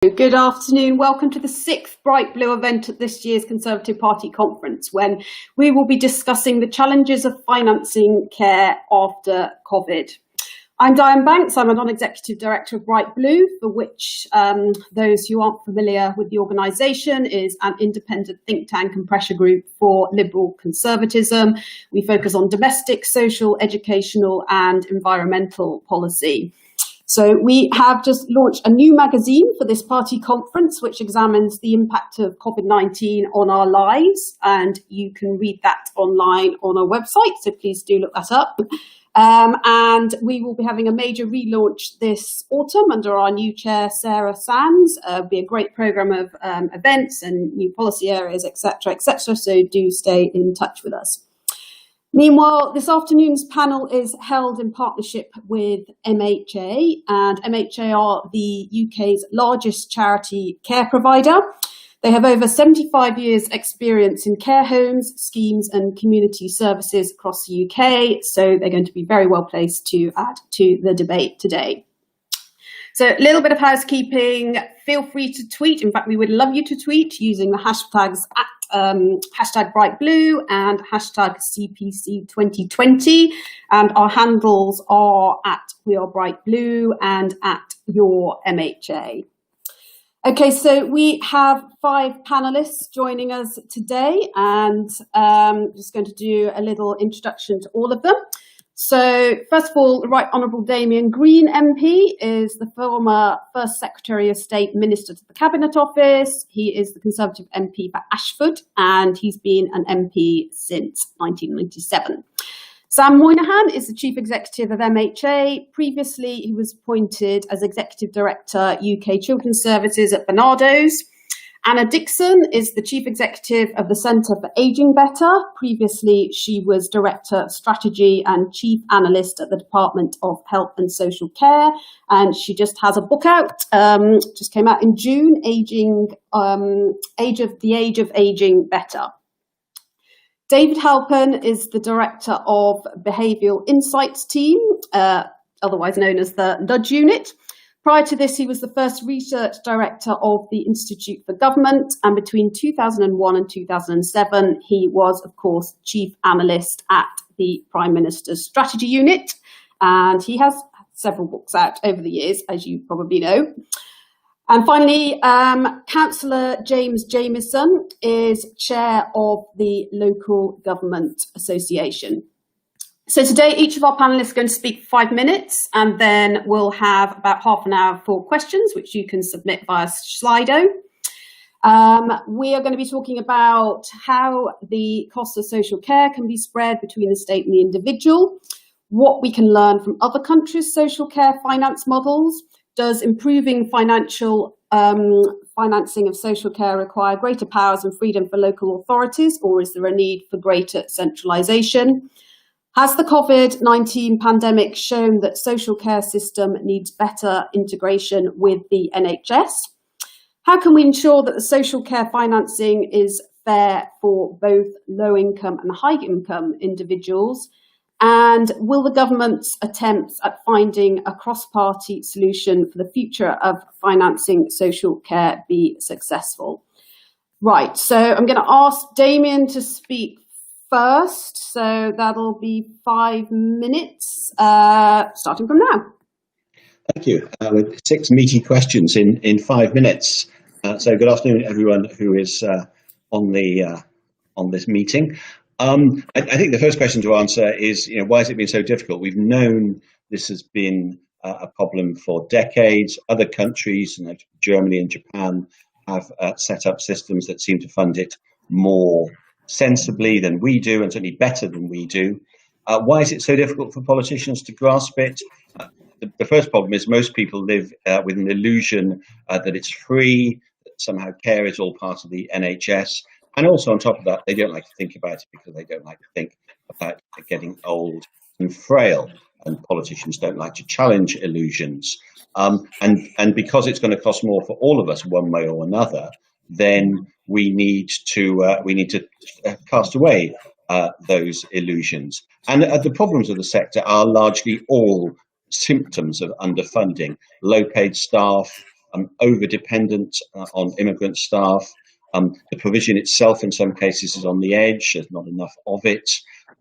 Good afternoon. Welcome to the 6th Bright Blue event at this year's Conservative Party conference, when we will be discussing the challenges of financing care after COVID. I'm Diane Banks. I'm a non-executive director of Bright Blue, for which those who aren't familiar with the organisation is an independent think tank and pressure group for liberal conservatism. We focus on domestic, social, educational and environmental policy. So we have just launched a new magazine for this party conference, which examines the impact of COVID-19 on our lives. And you can read that online on our website, so please do look that up. And we will be having a major relaunch this autumn under our new chair, Sarah Sands. It'll be a great programme of events and new policy areas, etc., etc. So do stay in touch with us. Meanwhile, this afternoon's panel is held in partnership with MHA, and MHA are the UK's largest charity care provider. They have over 75 years' experience in care homes, schemes and community services across the UK, so they're going to be very well placed to add to the debate today. So a little bit of housekeeping. Feel free to tweet. In fact, we would love you to tweet using the hashtags hashtag Bright Blue and hashtag CPC2020. And our handles are at We Are Bright Blue and at Your MHA. Okay, so we have 5 panelists joining us today, and I'm just going to do a little introduction to all of them. So, first of all, the Right Honourable Damian Green MP is the former First Secretary of State Minister to the Cabinet Office. He is the Conservative MP for Ashford, and he's been an MP since 1997. Sam Moynihan is the Chief Executive of MHA. Previously, he was appointed as Executive Director, UK Children's Services at Barnardo's. Anna Dixon is the Chief Executive of the Centre for Ageing Better. Previously, she was Director of Strategy and Chief Analyst at the Department of Health and Social Care. And she just has a book out, just came out in June, The Age of Ageing Better. David Halpern is the Director of Behavioural Insights Team, otherwise known as the Nudge Unit. Prior to this, he was the first research director of the Institute for Government, and between 2001 and 2007, he was, of course, chief analyst at the Prime Minister's Strategy Unit, and he has several books out over the years, as you probably know. And finally, Councillor James Jamieson is chair of the Local Government Association. So today, each of our panelists are going to speak for 5 minutes, and then we'll have about half an hour for questions, which you can submit via Slido. We are going to be talking about how the cost of social care can be spread between the state and the individual, what we can learn from other countries' social care finance models. Does improving financial financing of social care require greater powers and freedom for local authorities, or is there a need for greater centralisation? Has the COVID-19 pandemic shown that social care system needs better integration with the NHS? How can we ensure that the social care financing is fair for both low-income and high-income individuals? And will the government's attempts at finding a cross-party solution for the future of financing social care be successful? Right, so I'm going to ask Damian to speak first, so that'll be 5 minutes, starting from now. Thank you. With 6 meaty questions in 5 minutes. So good afternoon, everyone who is on this meeting. I think the first question to answer is, why has it been so difficult? We've known this has been a problem for decades. Other countries, Germany and Japan, have set up systems that seem to fund it more sensibly than we do, and certainly better than we do. Why is it so difficult for politicians to grasp it? The first problem is most people live with an illusion that it's free, that somehow care is all part of the NHS. And also on top of that, they don't like to think about it because they don't like to think about getting old and frail. And politicians don't like to challenge illusions. And because it's going to cost more for all of us one way or another, then we need to cast away those illusions. And the problems of the sector are largely all symptoms of underfunding: low-paid staff, over-dependent on immigrant staff. The provision itself in some cases is on the edge, there's not enough of it.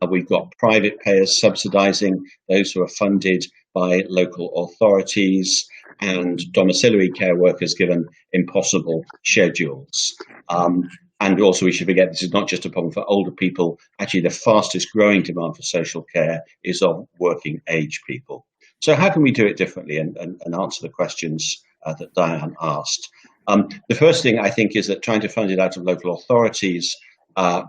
We've got private payers subsidising those who are funded by local authorities, and domiciliary care workers given impossible schedules. And also we should forget this is not just a problem for older people. Actually, the fastest growing demand for social care is of working age people. So how can we do it differently and answer the questions that Diane asked? The first thing I think is that trying to fund it out of local authorities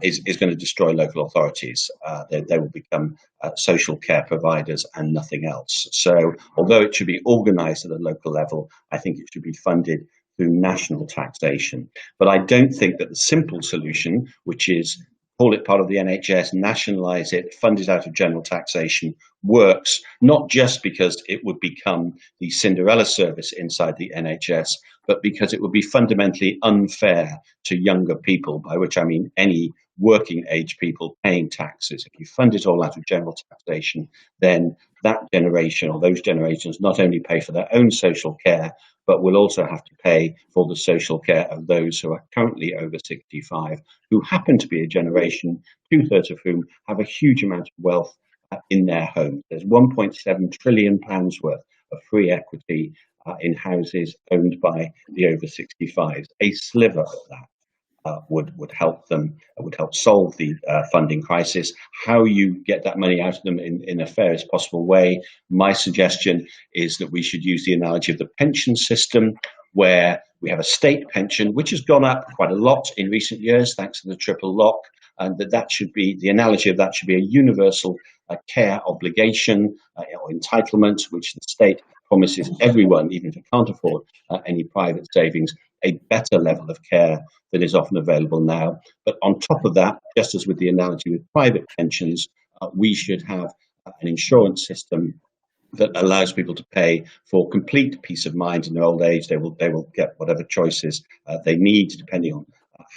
is going to destroy local authorities. They will become social care providers and nothing else. So although it should be organised at a local level, I think it should be funded through national taxation. But I don't think that the simple solution, which is call it part of the NHS, nationalise it, fund it out of general taxation, works, not just because it would become the Cinderella service inside the NHS, but because it would be fundamentally unfair to younger people, by which I mean any working age people paying taxes. If you fund it all out of general taxation, then that generation or those generations not only pay for their own social care, but will also have to pay for the social care of those who are currently over 65, who happen to be a generation, 2/3 of whom have a huge amount of wealth in their homes. There's £1.7 trillion worth of free equity in houses owned by the over 65s. A sliver of that would help them, would help solve the funding crisis. How you get that money out of them in the fairest possible way, my suggestion is that we should use the analogy of the pension system, where we have a state pension, which has gone up quite a lot in recent years, thanks to the triple lock, and that should be, the analogy of that should be a universal care obligation or entitlement, which the state promises everyone, even if they can't afford any private savings, a better level of care than is often available now. But on top of that, just as with the analogy with private pensions, we should have an insurance system that allows people to pay for complete peace of mind in their old age. They will get whatever choices they need, depending on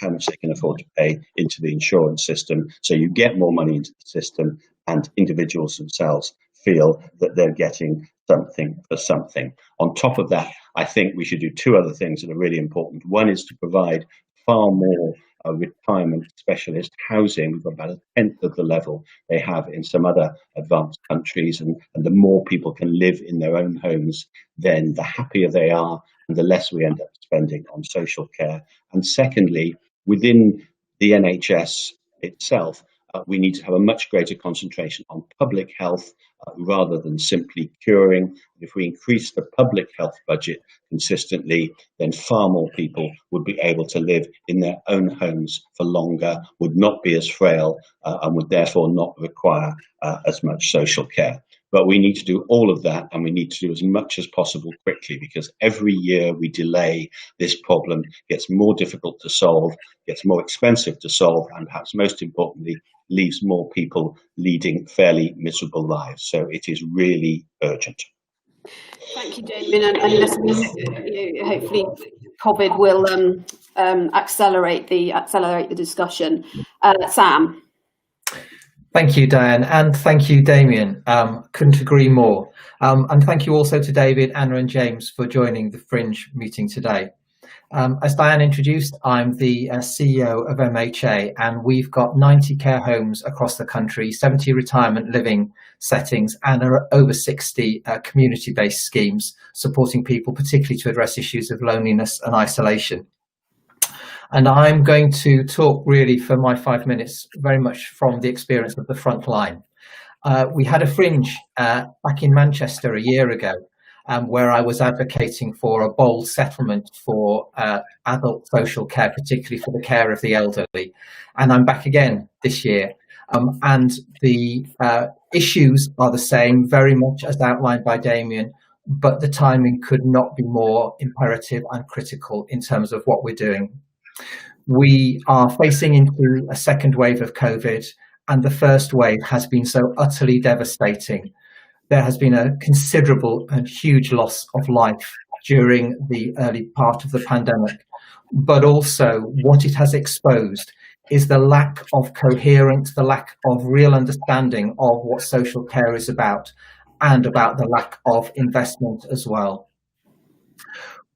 how much they can afford to pay into the insurance system. So you get more money into the system, and individuals themselves feel that they're getting something for something. On top of that, I think we should do two other things that are really important. One is to provide far more retirement specialist housing. We've got about 1/10 of the level they have in some other advanced countries, and the more people can live in their own homes, then the happier they are and the less we end up spending on social care. And secondly, within the NHS itself, we need to have a much greater concentration on public health rather than simply curing. If we increase the public health budget consistently, then far more people would be able to live in their own homes for longer, would not be as frail, and would therefore not require as much social care. But we need to do all of that, and we need to do as much as possible quickly, because every year we delay, this problem gets more difficult to solve, gets more expensive to solve, and perhaps most importantly, leaves more people leading fairly miserable lives. So it is really urgent. Thank you, Damien. And listeners, hopefully COVID will accelerate the discussion. Sam. Thank you, Diane, and thank you, Damien. Couldn't agree more. And thank you also to David, Anna and James for joining the Fringe meeting today. As Diane introduced, I'm the CEO of MHA, and we've got 90 care homes across the country, 70 retirement living settings, and over 60 community-based schemes supporting people, particularly to address issues of loneliness and isolation. And I'm going to talk really for my 5 minutes very much from the experience of the front line. We had a Fringe back in Manchester a year ago, where I was advocating for a bold settlement for adult social care, particularly for the care of the elderly. And I'm back again this year. And the issues are the same, very much as outlined by Damien, but the timing could not be more imperative and critical in terms of what we're doing. We are facing into a second wave of COVID, and the first wave has been so utterly devastating. There has been a considerable and huge loss of life during the early part of the pandemic, but also what it has exposed is the lack of coherence, the lack of real understanding of what social care is about, and about the lack of investment as well.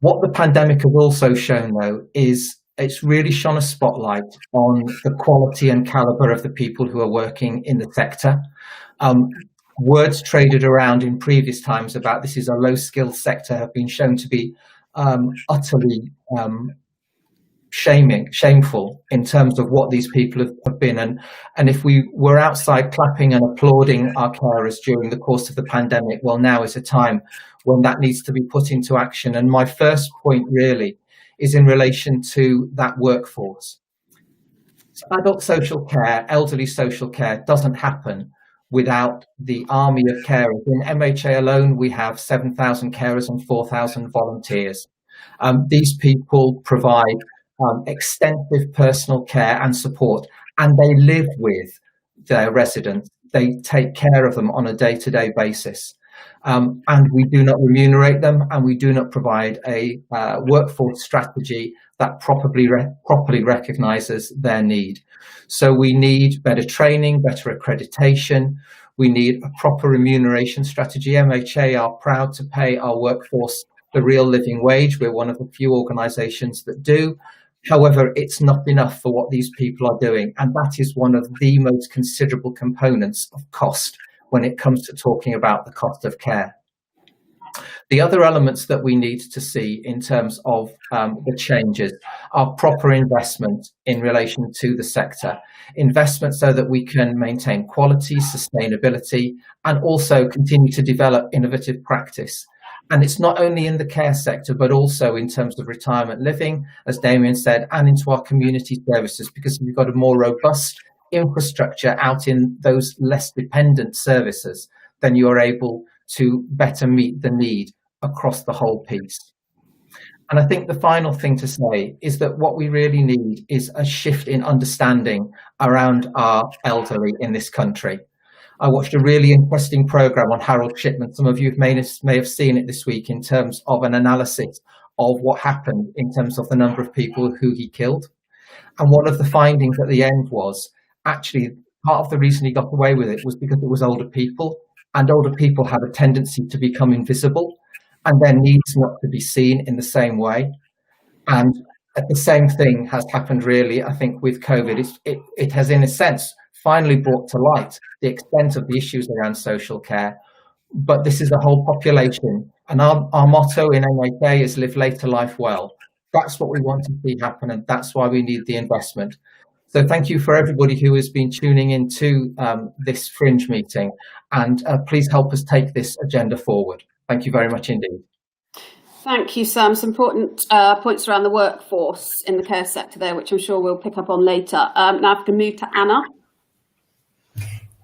What the pandemic has also shown, though, is it's really shone a spotlight on the quality and caliber of the people who are working in the sector. Words traded around in previous times about this is a low-skilled sector have been shown to be utterly shameful in terms of what these people have been. And if we were outside clapping and applauding our carers during the course of the pandemic, well, now is a time when that needs to be put into action. And my first point really is in relation to that workforce. Adult social care, elderly social care doesn't happen without the army of carers. In MHA alone, we have 7,000 carers and 4,000 volunteers. These people provide extensive personal care and support, and they live with their residents. They take care of them on a day-to-day basis. And we do not remunerate them, and we do not provide a workforce strategy that properly recognises their need. So we need better training, better accreditation. We need a proper remuneration strategy. MHA are proud to pay our workforce the real living wage. We're one of the few organisations that do. However, it's not enough for what these people are doing, and that is one of the most considerable components of cost when it comes to talking about the cost of care. The other elements that we need to see in terms of the changes are proper investment in relation to the sector. Investment so that we can maintain quality, sustainability, and also continue to develop innovative practice. And it's not only in the care sector, but also in terms of retirement living, as Damien said, and into our community services, because we've got a more robust infrastructure out in those less dependent services, then you are able to better meet the need across the whole piece. And I think the final thing to say is that what we really need is a shift in understanding around our elderly in this country. I watched a really interesting programme on Harold Shipman. Some of you may have seen it this week in terms of an analysis of what happened in terms of the number of people who he killed. And one of the findings at the end was actually part of the reason he got away with it was because it was older people, and older people have a tendency to become invisible and their needs not to be seen in the same way. And the same thing has happened really, I think, with COVID. It has, in a sense, finally brought to light the extent of the issues around social care. But this is a whole population. And our motto in MHA is live later life well. That's what we want to see happen, and that's why we need the investment. So thank you for everybody who has been tuning into this Fringe meeting, and please help us take this agenda forward. Thank you very much indeed. Thank you, Sam. Some important points around the workforce in the care sector there, which I'm sure we'll pick up on later. Now I can move to Anna.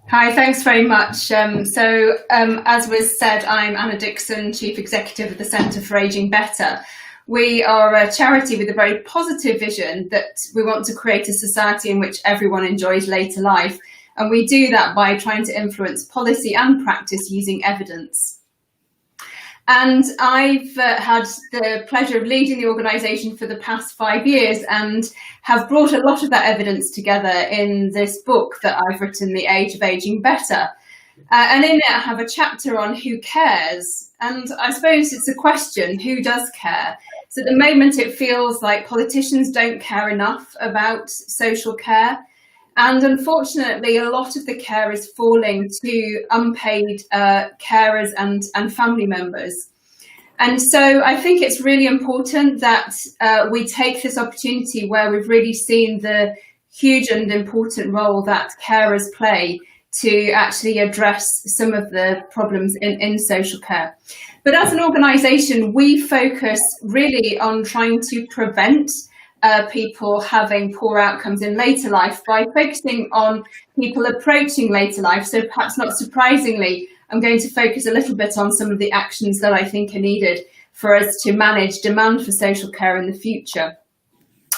Hi, thanks very much. As was said, I'm Anna Dixon, Chief Executive of the Centre for Ageing Better. We are a charity with a very positive vision that we want to create a society in which everyone enjoys later life. And we do that by trying to influence policy and practice using evidence. And I've had the pleasure of leading the organisation for the past 5 years and have brought a lot of that evidence together in this book that I've written, The Age of Ageing Better. And in it I have a chapter on who cares. And I suppose it's a question, who does care? So at the moment it feels like politicians don't care enough about social care. And unfortunately, a lot of the care is falling to unpaid carers and family members. And so I think it's really important that we take this opportunity where we've really seen the huge and important role that carers play to actually address some of the problems in social care. But as an organisation, we focus really on trying to prevent people having poor outcomes in later life by focusing on people approaching later life. So perhaps not surprisingly, I'm going to focus a little bit on some of the actions that I think are needed for us to manage demand for social care in the future.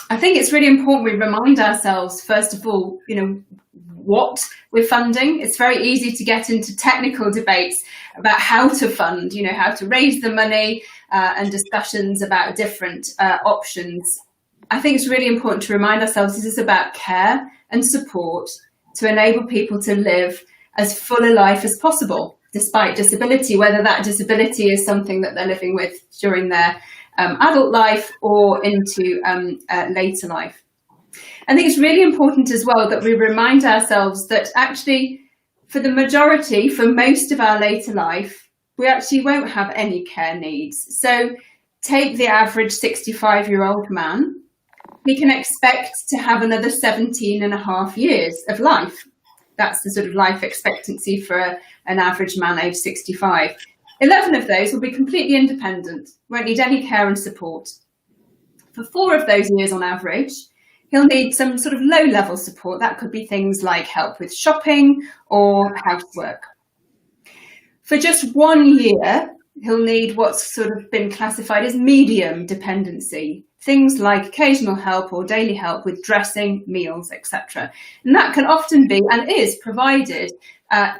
I think it's really important we remind ourselves, first of all, what we're funding. It's very easy to get into technical debates about how to fund, how to raise the money and discussions about different options. I think it's really important to remind ourselves this is about care and support to enable people to live as full a life as possible, despite disability, whether that disability is something that they're living with during their adult life or into later life. I think it's really important as well that we remind ourselves that actually for the majority, for most of our later life, we actually won't have any care needs. So take the average 65-year-old man, we can expect to have another 17 and a half years of life. That's the sort of life expectancy for an average man aged 65. 11 of those will be completely independent, won't need any care and support. For 4 of those years on average, he'll need some sort of low-level support. That could be things like help with shopping or housework. For just 1 year, he'll need what's sort of been classified as medium dependency, things like occasional help or daily help with dressing, meals, etc. And that can often be and is provided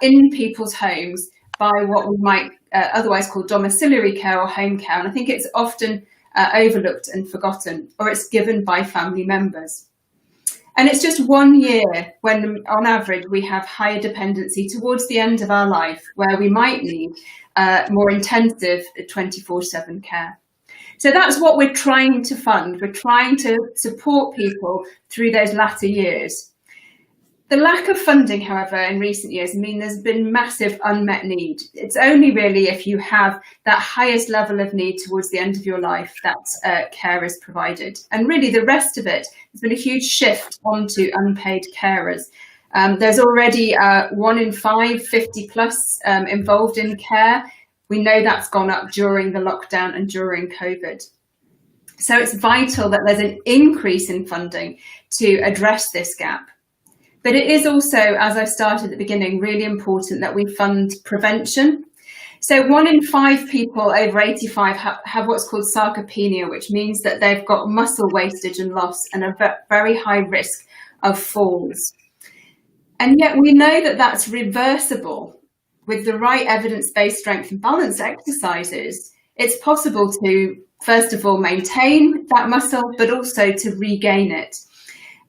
in people's homes by what we might otherwise call domiciliary care or home care. And I think it's often overlooked and forgotten, or it's given by family members. And it's just 1 year when, on average, we have higher dependency towards the end of our life, where we might need more intensive 24/7 care. So that's what we're trying to fund. We're trying to support people through those latter years. The lack of funding, however, in recent years mean there's been massive unmet need. It's only really if you have that highest level of need towards the end of your life that care is provided. And really the rest of it has been a huge shift onto unpaid carers. There's already 1 in 5, 50 plus involved in care. We know that's gone up during the lockdown and during COVID. So it's vital that there's an increase in funding to address this gap. But it is also, as I started at the beginning, really important that we fund prevention. So 1 in 5 people over 85 have what's called sarcopenia, which means that they've got muscle wastage and loss and a very high risk of falls. And yet we know that that's reversible with the right evidence-based strength and balance exercises. It's possible to, first of all, maintain that muscle, but also to regain it.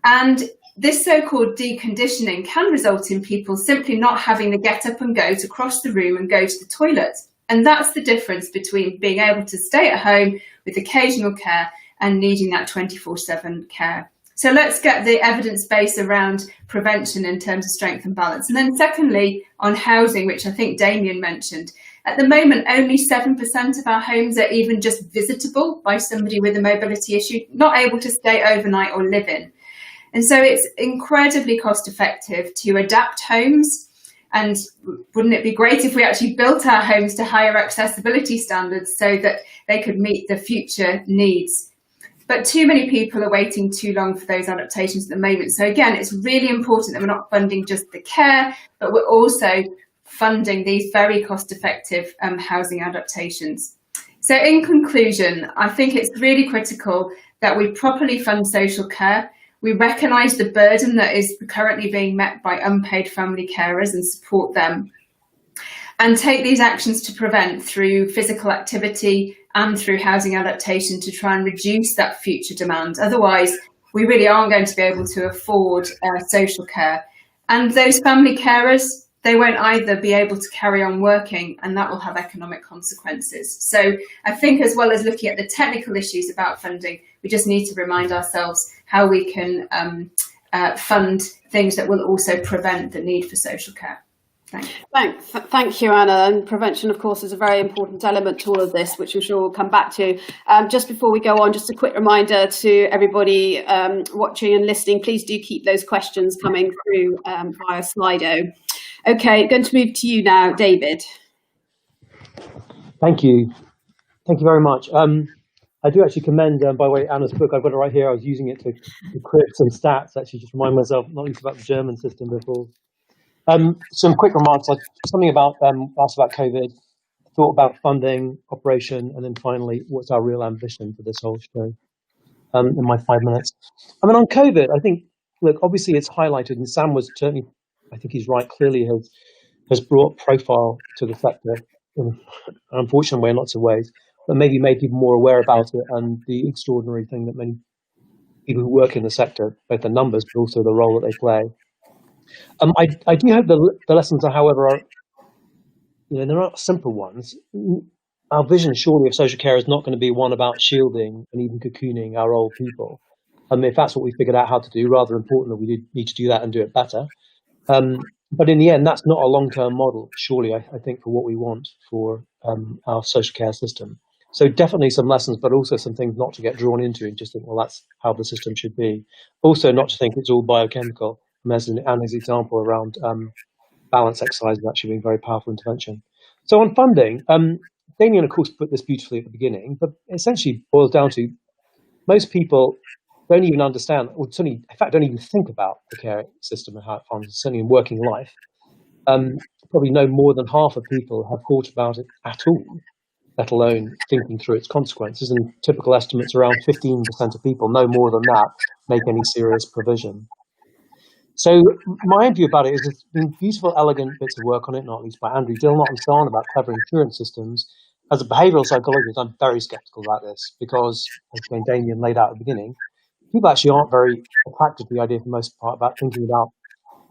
And this so-called deconditioning can result in people simply not having the get up and go to cross the room and go to the toilet. And that's the difference between being able to stay at home with occasional care and needing that 24/7 care. So let's get the evidence base around prevention in terms of strength and balance. And then secondly, on housing, which I think Damien mentioned, at the moment, only 7% of our homes are even just visitable by somebody with a mobility issue, not able to stay overnight or live in. And so it's incredibly cost effective to adapt homes. And wouldn't it be great if we actually built our homes to higher accessibility standards so that they could meet the future needs? But too many people are waiting too long for those adaptations at the moment. So again, it's really important that we're not funding just the care, but we're also funding these very cost effective housing adaptations. So in conclusion, I think it's really critical that we properly fund social care. We recognise the burden that is currently being met by unpaid family carers and support them, and take these actions to prevent through physical activity and through housing adaptation to try and reduce that future demand. Otherwise, we really aren't going to be able to afford social care. And those family carers, they won't either be able to carry on working, and that will have economic consequences. So I think as well as looking at the technical issues about funding, we just need to remind ourselves how we can fund things that will also prevent the need for social care. Thank you, Anna. And prevention, of course, is a very important element to all of this, which I'm sure we'll come back to. Just before we go on, just a quick reminder to everybody watching and listening, please do keep those questions coming through via Slido. Okay, going to move to you now, David. Thank you. Thank you very much. I do actually commend, by the way, Anna's book. I've got it right here. I was using it to create some stats, actually, just remind myself, not least about the German system before. Some quick remarks, like something about, asked about COVID, thought about funding, operation, and then finally, what's our real ambition for this whole show in my 5 minutes. I mean, on COVID, I think, look, obviously it's highlighted, and Sam was certainly, I think he's right, clearly has brought profile to the sector in an unfortunate way in lots of ways, but maybe made people more aware about it and the extraordinary thing that many people who work in the sector, both the numbers, but also the role that they play. I do hope the lessons are, however, are, they're not simple ones. our vision surely of social care is not going to be one about shielding and even cocooning our old people. If that's what we figured out how to do, rather important that we need to do that and do it better. But in the end, that's not a long-term model, surely, I think, for what we want for our social care system. So definitely some lessons, but also some things not to get drawn into and just think, well, that's how the system should be. Also, not to think it's all biochemical. As Anna's example around balance exercise actually being a very powerful intervention. So on funding, Damien, of course, put this beautifully at the beginning, but essentially boils down to most people don't even understand, or certainly, in fact, don't even think about the care system and how it functions, certainly in working life. Probably no more than half of people have thought about it at all, let alone thinking through its consequences. And typical estimates around 15% of people, no more than that, make any serious provision. So my view about it is there's been beautiful, elegant bits of work on it, not least by Andrew Dilnot and so on, about clever insurance systems. As a behavioural psychologist, I'm very sceptical about this because, as Damien laid out at the beginning, people actually aren't very attracted to the idea for the most part about thinking about,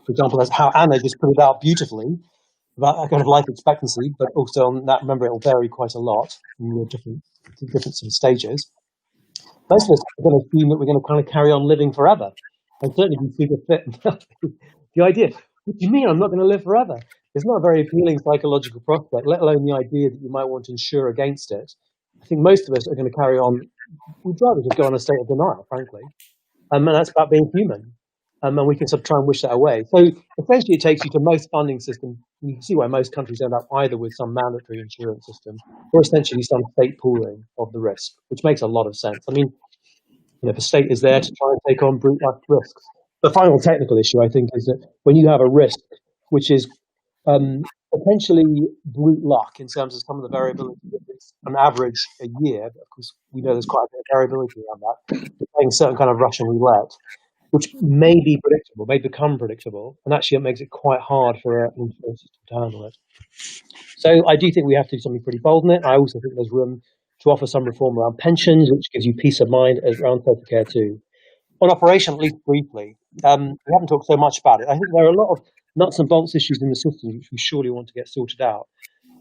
for example, as how Anna just put it out beautifully, about a kind of life expectancy, but also on that, remember, it will vary quite a lot in the different sort of stages. Most of us are going to assume that we're going to kind of carry on living forever and certainly be super fit and healthy. The idea, what do you mean I'm not going to live forever? It's not a very appealing psychological prospect, let alone the idea that you might want to insure against it. I think most of us are going to carry on. We'd rather just go on a state of denial, frankly. And that's about being human. And we can sort of try and wish that away. So essentially it takes you to most funding systems. You can see why most countries end up either with some mandatory insurance system or essentially some state pooling of the risk, which makes a lot of sense. I mean, the state is there to try and take on brute life risks. The final technical issue, I think, is that when you have a risk, which is potentially brute luck in terms of some of the variability, it's an average a year, but of course we know there's quite a bit of variability around that. You're playing certain kind of Russian roulette, which may be predictable, may become predictable, and actually it makes it quite hard for an insurance system to handle it. So I do think we have to do something pretty bold in it. I also think there's room to offer some reform around pensions, which gives you peace of mind around social care too. On operation, at least briefly, we haven't talked so much about it. I think there are a lot of nuts and bolts issues in the system which we surely want to get sorted out.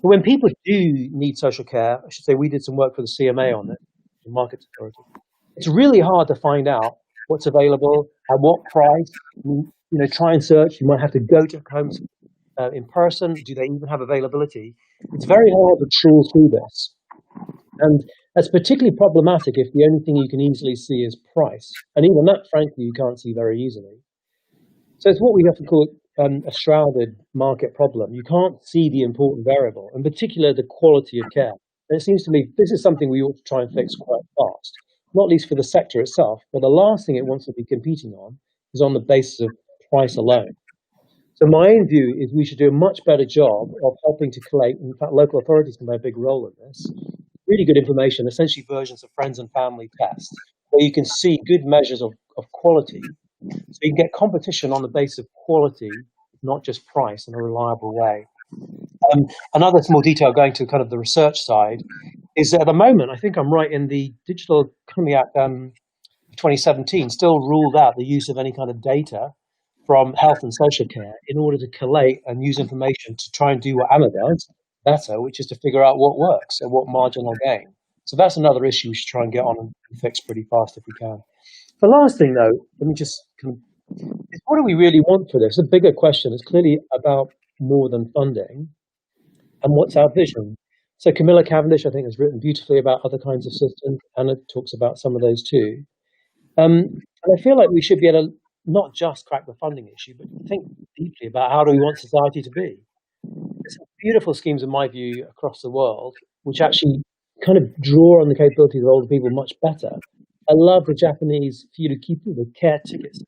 But when people do need social care, I should say we did some work for the CMA on it, the Markets Authority. It's really hard to find out what's available, at what price. Try and search. You might have to go to homes in person. Do they even have availability? It's very hard to trawl through this. And that's particularly problematic if the only thing you can easily see is price. And even that, frankly, you can't see very easily. So it's what we have to call a shrouded market problem. You can't see the important variable, in particular the quality of care. And it seems to me this is something we ought to try and fix quite fast, not least for the sector itself, but the last thing it wants to be competing on is on the basis of price alone. So my own view is we should do a much better job of helping to collate, in fact, local authorities can play a big role in this, really good information, essentially versions of friends and family tests, where you can see good measures of quality. So you can get competition on the basis of quality, not just price, in a reliable way. Another small detail going to kind of the research side is that at the moment, I think I'm right, in the Digital Economy Act 2017 still ruled out the use of any kind of data from health and social care in order to collate and use information to try and do what Anna does better, which is to figure out what works and what marginal gain. So that's another issue we should try and get on and fix pretty fast if we can. The last thing, though, let me just is what do we really want for this? A bigger question is clearly about more than funding, and what's our vision? So Camilla Cavendish, I think, has written beautifully about other kinds of systems. Anna talks about some of those too. And I feel like we should be able to not just crack the funding issue, but think deeply about how do we want society to be. There's some beautiful schemes, in my view, across the world, which actually kind of draw on the capabilities of older people much better. I love the Japanese Furukipu, the care tickets,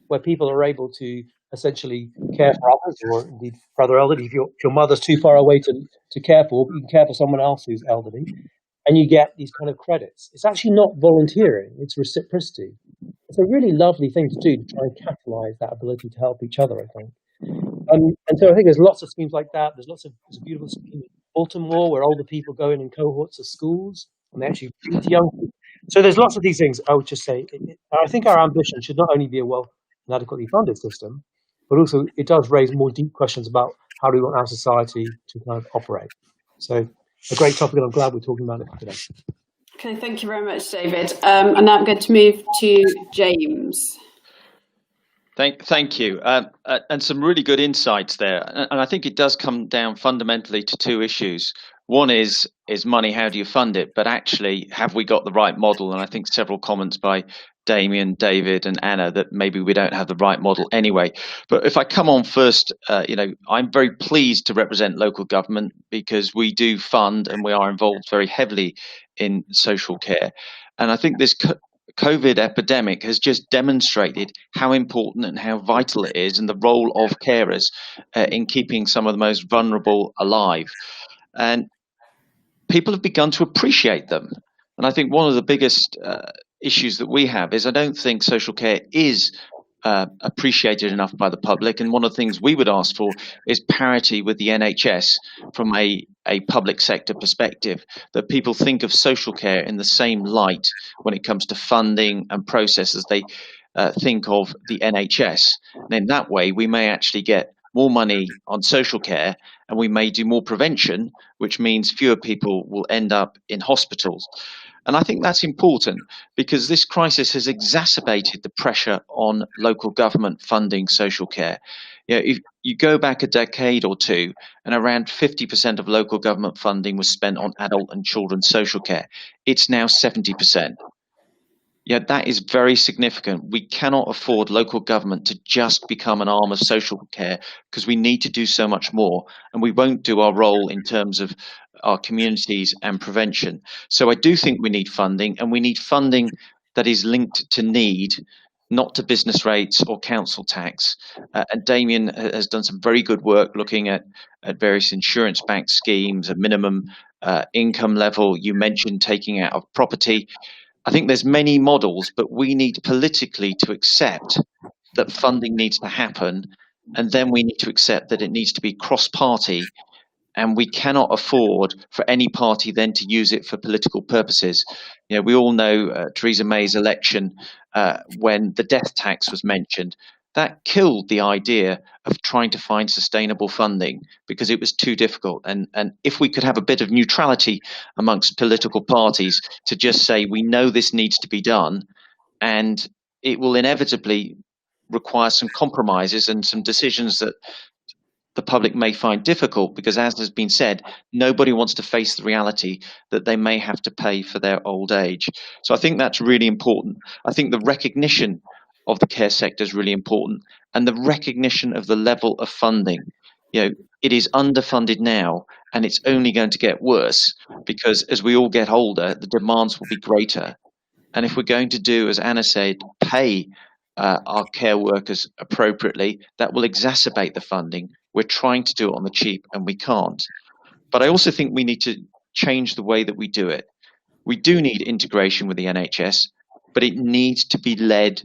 where people are able to essentially care for others, or indeed for other elderly. If your mother's too far away to care for, but you can care for someone else who's elderly, and you get these kind of credits. It's actually not volunteering, it's reciprocity. It's a really lovely thing to do to try and catalyze that ability to help each other, I think. And so I think there's lots of schemes like that. There's a beautiful scheme in Baltimore where older people go in cohorts of schools and they actually feed young people. So there's lots of these things. I would just say, I think our ambition should not only be a well and adequately funded system, but also it does raise more deep questions about how do we want our society to kind of operate. So a great topic, and I'm glad we're talking about it today. Okay, thank you very much, David. And now I'm going to move to James. Thank you, and some really good insights there. And I think it does come down fundamentally to two issues. One is money. How do you fund it? But actually, have we got the right model? And I think several comments by Damien, David, and Anna that maybe we don't have the right model anyway. But if I come on first, I'm very pleased to represent local government because we do fund and we are involved very heavily in social care. And I think this COVID epidemic has just demonstrated how important and how vital it is and the role of carers in keeping some of the most vulnerable alive. And people have begun to appreciate them. And I think one of the biggest issues that we have is I don't think social care is appreciated enough by the public. And one of the things we would ask for is parity with the NHS from a public sector perspective, that people think of social care in the same light when it comes to funding and process as they think of the NHS. And in that way, we may actually get more money on social care and we may do more prevention, which means fewer people will end up in hospitals. And I think that's important because this crisis has exacerbated the pressure on local government funding social care. If you go back a decade or two, and around 50% of local government funding was spent on adult and children's social care. It's now 70%. That is very significant. We cannot afford local government to just become an arm of social care because we need to do so much more, and we won't do our role in terms of our communities and prevention. So I do think we need funding, and we need funding that is linked to need, not to business rates or council tax. And Damien has done some very good work looking at various insurance-backed schemes, a minimum income level. You mentioned taking out of property. I think there's many models, but we need politically to accept that funding needs to happen, and then we need to accept that it needs to be cross-party, and we cannot afford for any party then to use it for political purposes. We all know Theresa May's election when the death tax was mentioned. That killed the idea of trying to find sustainable funding because it was too difficult. And if we could have a bit of neutrality amongst political parties to just say, we know this needs to be done, and it will inevitably require some compromises and some decisions that the public may find difficult because, as has been said, nobody wants to face the reality that they may have to pay for their old age. So I think that's really important. I think the recognition of the care sector is really important, and the recognition of the level of funding. It is underfunded now, and it's only going to get worse because as we all get older, the demands will be greater. And if we're going to do, as Anna said, pay our care workers appropriately, that will exacerbate the funding. We're trying to do it on the cheap, and we can't. But I also think we need to change the way that we do it. We do need integration with the NHS, but it needs to be led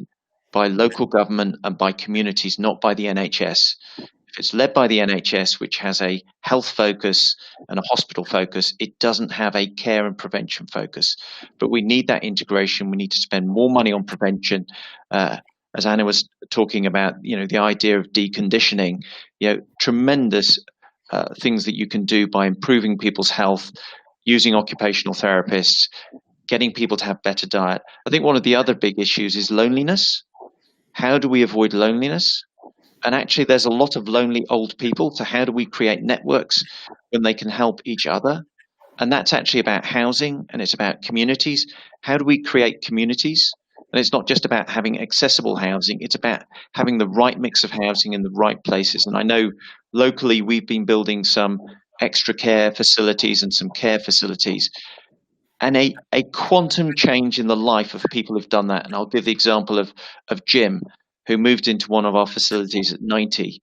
by local government and by communities, not by the NHS. If it's led by the NHS, which has a health focus and a hospital focus, it doesn't have a care and prevention focus. But we need that integration. We need to spend more money on prevention. As Anna was talking about, the idea of deconditioning, tremendous things that you can do by improving people's health, using occupational therapists, getting people to have better diet. I think one of the other big issues is loneliness. How do we avoid loneliness? And actually, there's a lot of lonely old people. So how do we create networks when they can help each other? And that's actually about housing, and it's about communities. How do we create communities? And it's not just about having accessible housing. It's about having the right mix of housing in the right places. And I know locally we've been building some extra care facilities and some care facilities. And a quantum change in the life of people who've done that. And I'll give the example of Jim, who moved into one of our facilities at 90.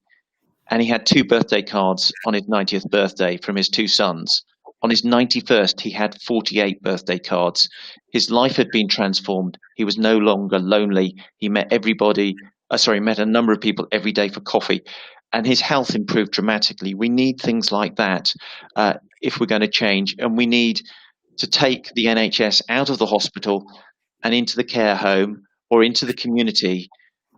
And he had 2 birthday cards on his 90th birthday from his 2 sons. On his 91st, he had 48 birthday cards. His life had been transformed. He was no longer lonely. He met met a number of people every day for coffee. And his health improved dramatically. We need things like that if we're going to change. And we need to take the NHS out of the hospital and into the care home or into the community,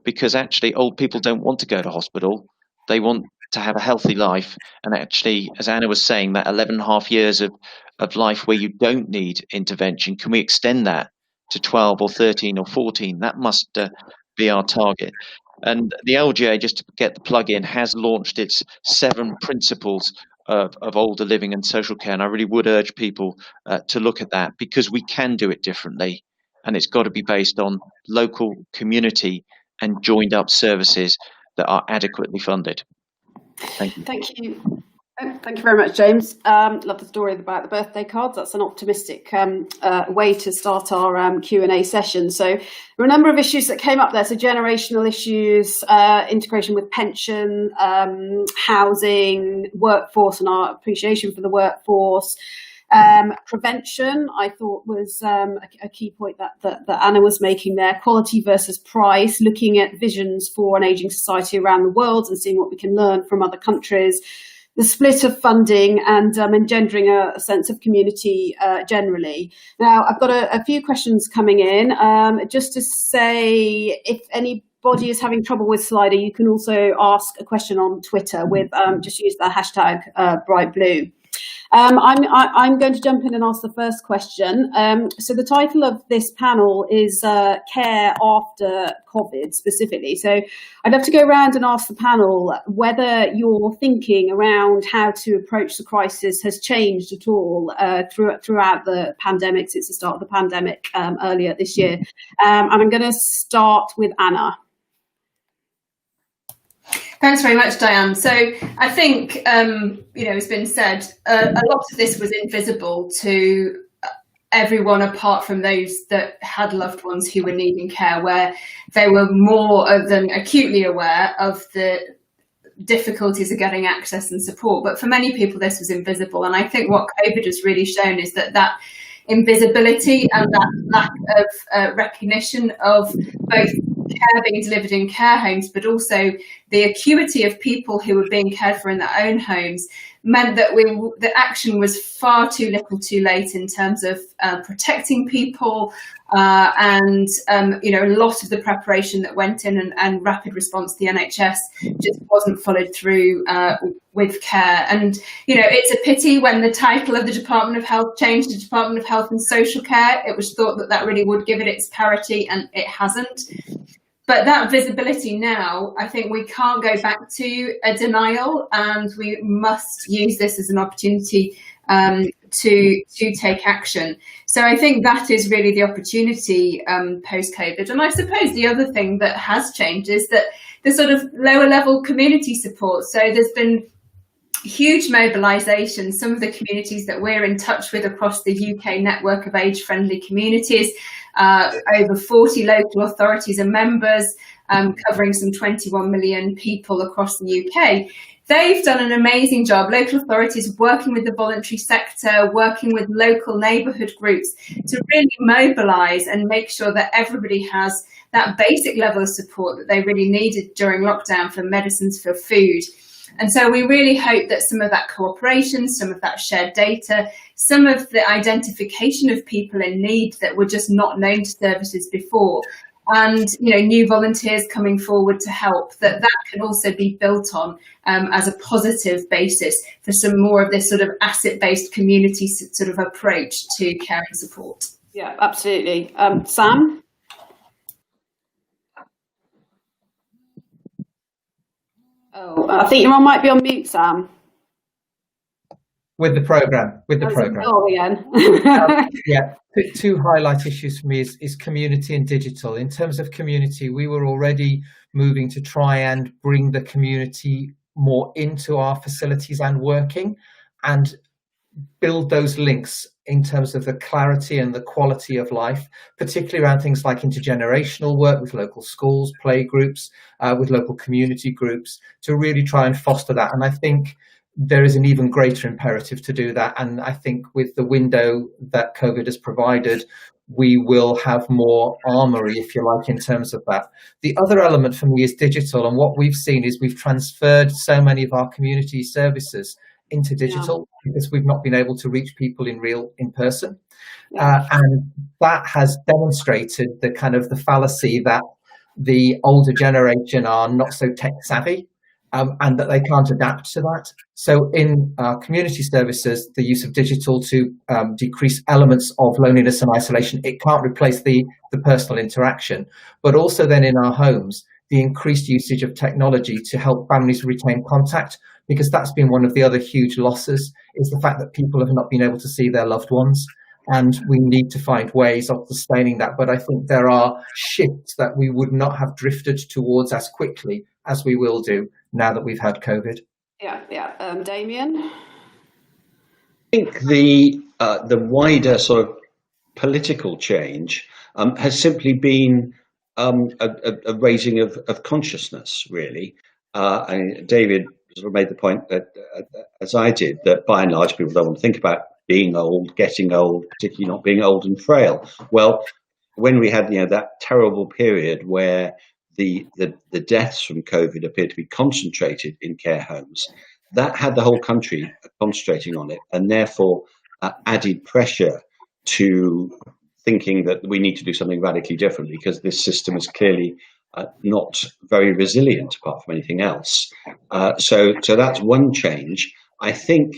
because actually old people don't want to go to hospital. They want to have a healthy life. And actually, as Anna was saying, that 11.5 years of of life where you don't need intervention? Can we extend that to 12 or 13 or 14? That must be our target. And the LGA, just to get the plug in, has launched its 7 principles of older living and social care. And I really would urge people to look at that, because we can do it differently. And it's got to be based on local, community and joined up services that are adequately funded. Thank you. Thank you. Thank you very much, James. Love the story about the birthday cards. That's an optimistic way to start our Q&A session. So there are a number of issues that came up there. So generational issues, integration with pension, housing, workforce and our appreciation for the workforce. Prevention, I thought, was a key point that Anna was making there. Quality versus price, looking at visions for an ageing society around the world and seeing what we can learn from other countries. The split of funding and engendering a sense of community generally. Now, I've got a few questions coming in. Just to say, if anybody is having trouble with Slido, you can also ask a question on Twitter with just use the hashtag #BrightBlue. I'm going to jump in and ask the first question. So the title of this panel is Care After COVID specifically. So I'd love to go around and ask the panel whether your thinking around how to approach the crisis has changed at all throughout the pandemic, since the start of the pandemic earlier this year. And I'm going to start with Anna. Thanks very much, Diane. So I think, it's been said, a lot of this was invisible to everyone apart from those that had loved ones who were needing care, where they were more than acutely aware of the difficulties of getting access and support. But for many people, this was invisible. And I think what COVID has really shown is that invisibility and that lack of recognition of both care being delivered in care homes, but also the acuity of people who were being cared for in their own homes, meant that the action was far too little too late in terms of protecting people and a lot of the preparation that went in and rapid response to the NHS just wasn't followed through with care. And it's a pity when the title of the Department of Health changed to Department of Health and Social Care. It was thought that really would give it its parity, and it hasn't. But that visibility now, I think we can't go back to a denial, and we must use this as an opportunity to take action. So I think that is really the opportunity post-COVID. And I suppose the other thing that has changed is that the sort of lower level community support. So there's been huge mobilisation. Some of the communities that we're in touch with across the UK network of age-friendly communities, over 40 local authorities and members, covering some 21 million people across the UK. They've done an amazing job. Local authorities working with the voluntary sector, working with local neighbourhood groups to really mobilise and make sure that everybody has that basic level of support that they really needed during lockdown for medicines, for food. And so we really hope that some of that cooperation, some of that shared data, some of the identification of people in need that were just not known to services before, and new volunteers coming forward to help, that can also be built on as a positive basis for some more of this sort of asset-based community sort of approach to care and support. Yeah, absolutely. Sam? Oh, I think you might be on mute, Sam. With the programme. Oh, again. Yeah, two highlight issues for me is community and digital. In terms of community, we were already moving to try and bring the community more into our facilities and working, and build those links in terms of the clarity and the quality of life, particularly around things like intergenerational work with local schools, play groups, with local community groups, to really try and foster that. And I think there is an even greater imperative to do that. And I think with the window that COVID has provided, we will have more armoury, if you like, in terms of that. The other element for me is digital. And what we've seen is we've transferred so many of our community services into digital, because we've not been able to reach people in person. And that has demonstrated the fallacy that the older generation are not so tech savvy. and that they can't adapt to that. So in community services, the use of digital to decrease elements of loneliness and isolation, it can't replace the personal interaction, but also then in our homes, the increased usage of technology to help families retain contact, because that's been one of the other huge losses, is the fact that people have not been able to see their loved ones. And we need to find ways of sustaining that. But I think there are shifts that we would not have drifted towards as quickly as we will do now that we've had COVID. Damien? I think the wider sort of political change has simply been a raising of consciousness, really. David sort of made the point that, as I did, that by and large people don't want to think about being old, getting old, particularly not being old and frail. Well, when we had that terrible period where the deaths from COVID appeared to be concentrated in care homes, that had the whole country concentrating on it, and therefore added pressure to thinking that we need to do something radically different, because this system is clearly not very resilient apart from anything else. So that's one change. I think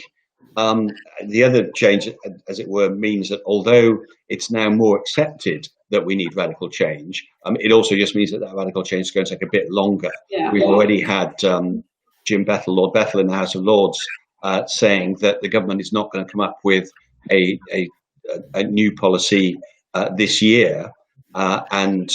the other change, as it were, means that although it's now more accepted that we need radical change, it also just means that radical change is going to take a bit longer. Yeah. We've already had Jim Bethell, Lord Bethell in the House of Lords, saying that the government is not going to come up with a new policy this year, and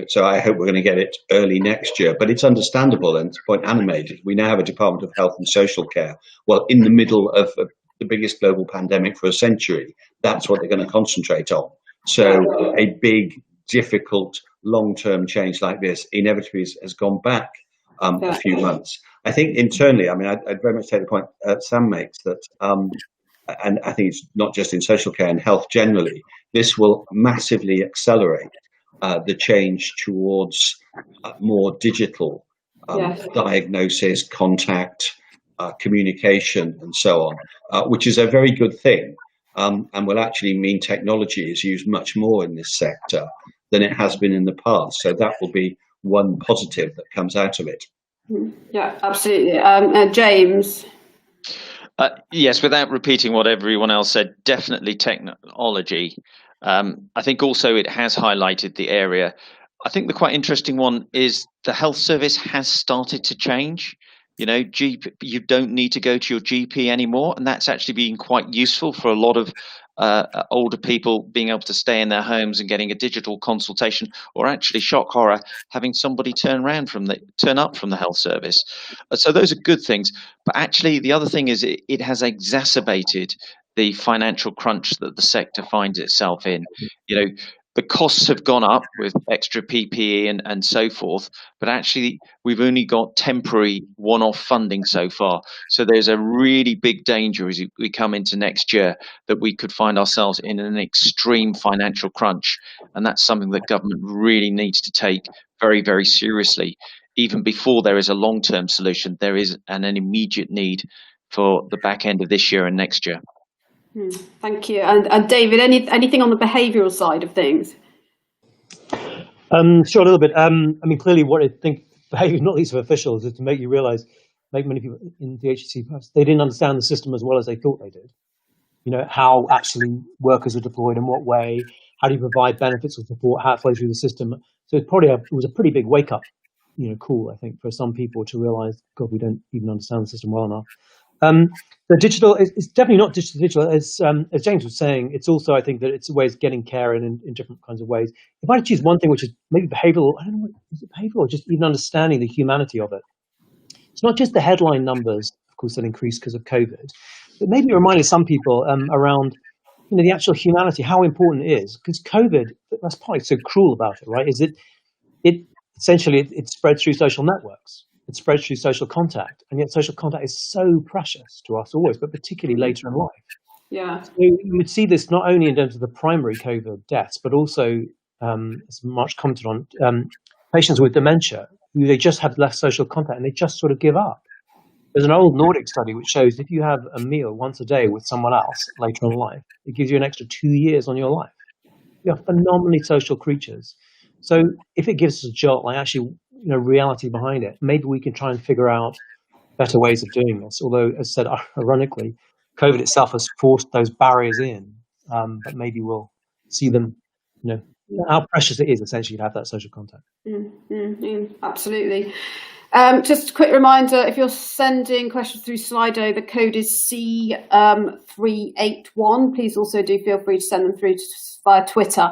so I hope we're going to get it early next year. But it's understandable, and to the point Anna made, we now have a Department of Health and Social Care. Well, in the middle of the biggest global pandemic for a century, that's what they're going to concentrate on. So a big, difficult, long-term change like this inevitably has gone back a few months. I think internally, I'd very much take the point Sam makes that, and I think it's not just in social care and health generally, this will massively accelerate the change towards more digital diagnosis, contact, communication, and so on, which is a very good thing, and will actually mean technology is used much more in this sector than it has been in the past. So that will be one positive that comes out of it. Yeah, absolutely. James? Yes, without repeating what everyone else said, definitely technology. I think also it has highlighted the area. I think the quite interesting one is the health service has started to change. GP, you don't need to go to your GP anymore, and that's actually been quite useful for a lot of older people, being able to stay in their homes and getting a digital consultation, or actually, shock horror, having somebody turn up from the health service. So those are good things. But actually, the other thing is it has exacerbated the financial crunch that the sector finds itself in. The costs have gone up with extra PPE and so forth, but actually we've only got temporary one-off funding so far. So there's a really big danger as we come into next year that we could find ourselves in an extreme financial crunch. And that's something that government really needs to take very, very seriously. Even before there is a long-term solution, there is an immediate need for the back end of this year and next year. Thank you. And David, anything on the behavioural side of things? Sure, a little bit. Clearly what I think behaviour, not least of officials, is to make you realise, like many people in the HSC, perhaps they didn't understand the system as well as they thought they did. How actually workers are deployed, in what way, how do you provide benefits or support, how it flows through the system. So it was a pretty big wake up, call, I think, for some people to realise, God, we don't even understand the system well enough. The digital is definitely not digital. As James was saying, it's also, I think, that it's a way of getting care in different kinds of ways. If I had to choose one thing, which is maybe behavioural, I don't know, is it behavioural or just even understanding the humanity of it? It's not just the headline numbers, of course, that increase because of COVID, but maybe reminding some people around, the actual humanity, how important it is. Because COVID, that's probably so cruel about it, right? Is it essentially spreads through social networks. It spreads through social contact, and yet social contact is so precious to us always, but particularly later in life. Yeah. So you would see this not only in terms of the primary COVID deaths, but also, as March commented on, patients with dementia, who they just have less social contact and they just sort of give up. There's an old Nordic study which shows if you have a meal once a day with someone else later in life, it gives you an extra 2 years on your life. You're phenomenally social creatures. So if it gives us a jolt, like actually, reality behind it. Maybe we can try and figure out better ways of doing this. Although, as said, ironically, COVID itself has forced those barriers in, but maybe we'll see them, how precious it is essentially to have that social contact. Absolutely. Just a quick reminder, if you're sending questions through Slido, the code is C381. Please also do feel free to send them through via Twitter.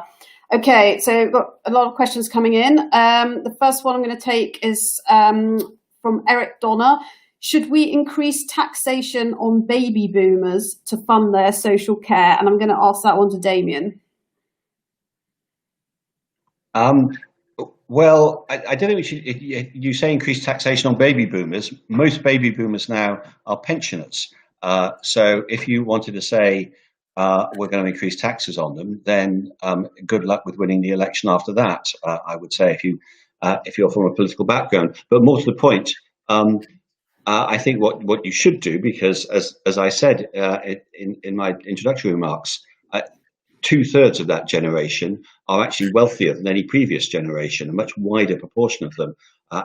Okay, so we've got a lot of questions coming in. The first one I'm going to take is from Eric Donner. Should we increase taxation on baby boomers to fund their social care? And I'm going to ask that one to Damien. Well, I don't think you say increase taxation on baby boomers. Most baby boomers now are pensioners. So if you wanted to say we're going to increase taxes on them, then good luck with winning the election after that. I would say if you're from a political background. But more to the point, I think what you should do, because as I said in my introductory remarks, 2/3 of that generation are actually wealthier than any previous generation. A much wider proportion of them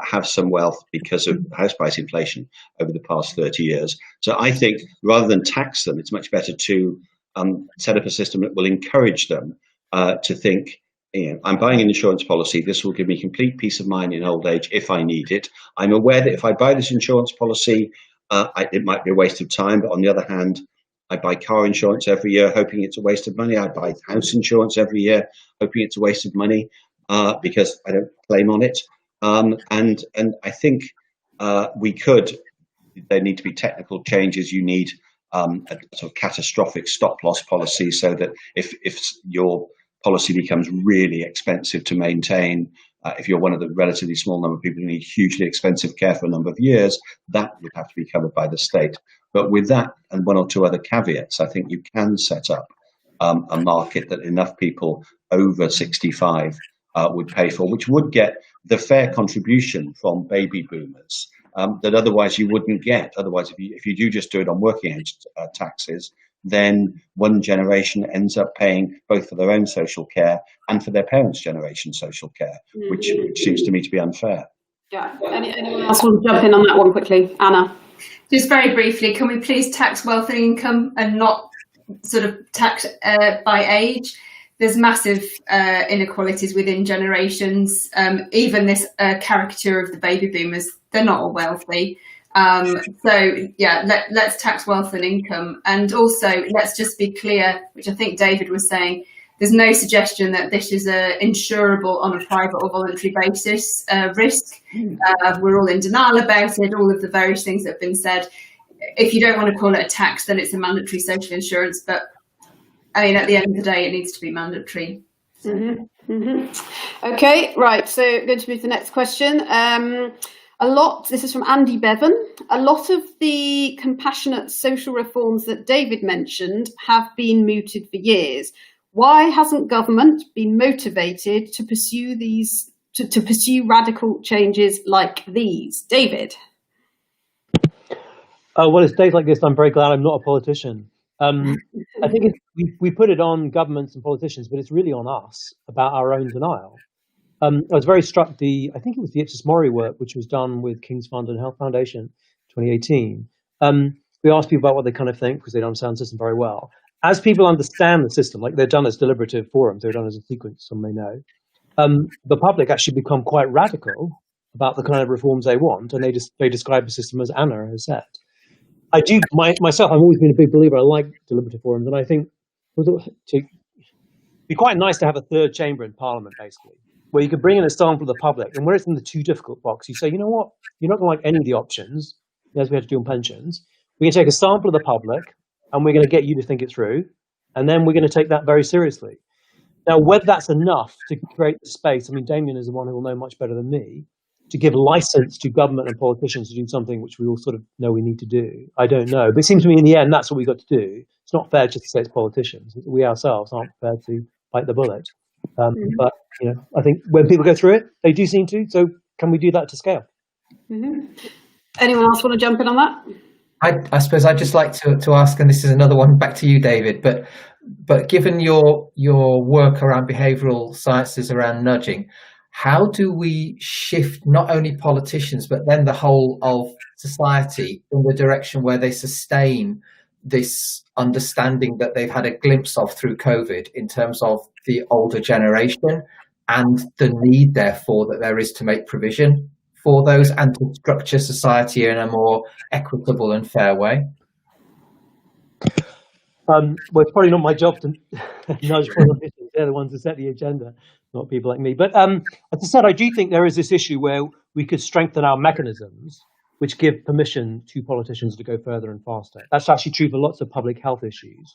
have some wealth because of house price inflation over the past 30 years. So I think rather than tax them, it's much better to set up a system that will encourage them to think, I'm buying an insurance policy. This will give me complete peace of mind in old age if I need it. I'm aware that if I buy this insurance policy, it might be a waste of time. But on the other hand, I buy car insurance every year, hoping it's a waste of money. I buy house insurance every year, hoping it's a waste of money because I don't claim on it. And I think there need to be technical changes. You need a sort of catastrophic stop loss policy so that if your policy becomes really expensive to maintain, if you're one of the relatively small number of people who need hugely expensive care for a number of years, that would have to be covered by the state. But with that and one or two other caveats, I think you can set up a market that enough people over 65 would pay for, which would get the fair contribution from baby boomers that otherwise you wouldn't get. Otherwise, if you do just do it on working age taxes, then one generation ends up paying both for their own social care and for their parents' generation social care, which seems to me to be unfair. Yeah. Anyone else want to jump in on that one quickly? Anna? Just very briefly, can we please tax wealth and income and not sort of tax by age? There's massive inequalities within generations. Even this caricature of the baby boomers, they're not all wealthy. So yeah, let's tax wealth and income. And also let's just be clear, which I think David was saying, there's no suggestion that this is insurable on a private or voluntary basis risk. We're all in denial about it, all of the various things that have been said. If you don't want to call it a tax, then it's a mandatory social insurance. But I mean, at the end of the day, it needs to be mandatory. Okay, right. So going to move to the next question. This is from Andy Bevan. A lot of the compassionate social reforms that David mentioned have been mooted for years. Why hasn't government been motivated to pursue to pursue radical changes like these? David? Well, it's days like this, I'm very glad I'm not a politician. I think we put it on governments and politicians, but it's really on us about our own denial. I was very struck I think it was the Ipsos Mori work, which was done with King's Fund and Health Foundation 2018. We asked people about what they kind of think because they don't understand the system very well. As people understand the system, like they're done as deliberative forums, they're done as a sequence, some may know, the public actually become quite radical about the kind of reforms they want, and they describe the system as Anna has said. I do, myself, I've always been a big believer, I like deliberative forums, and I think it'd be quite nice to have a third chamber in Parliament, basically, where you could bring in a sample of the public, and where it's in the too difficult box, you say, you know what, you're not going to like any of the options, as we had to do on pensions. We can take a sample of the public, and we're going to get you to think it through, and then we're going to take that very seriously. Now, whether that's enough to create the space, I mean, Damien is the one who will know much better than me, to give license to government and politicians to do something which we all sort of know we need to do. I don't know. But it seems to me in the end, that's what we've got to do. It's not fair just to say it's politicians. We ourselves aren't prepared to bite the bullet. But, I think when people go through it, they do seem to. So can we do that to scale? Anyone else want to jump in on that? I suppose I'd just like to ask, and this is another one back to you, David, but given your work around behavioural sciences around nudging, how do we shift not only politicians, but then the whole of society in the direction where they sustain this understanding that they've had a glimpse of through COVID in terms of the older generation and the need, therefore, that there is to make provision for those and to structure society in a more equitable and fair way? Well, it's probably not my job to nudge politicians. They're the ones who set the agenda, not people like me. But as I said, I do think there is this issue where we could strengthen our mechanisms which give permission to politicians to go further and faster. That's actually true for lots of public health issues,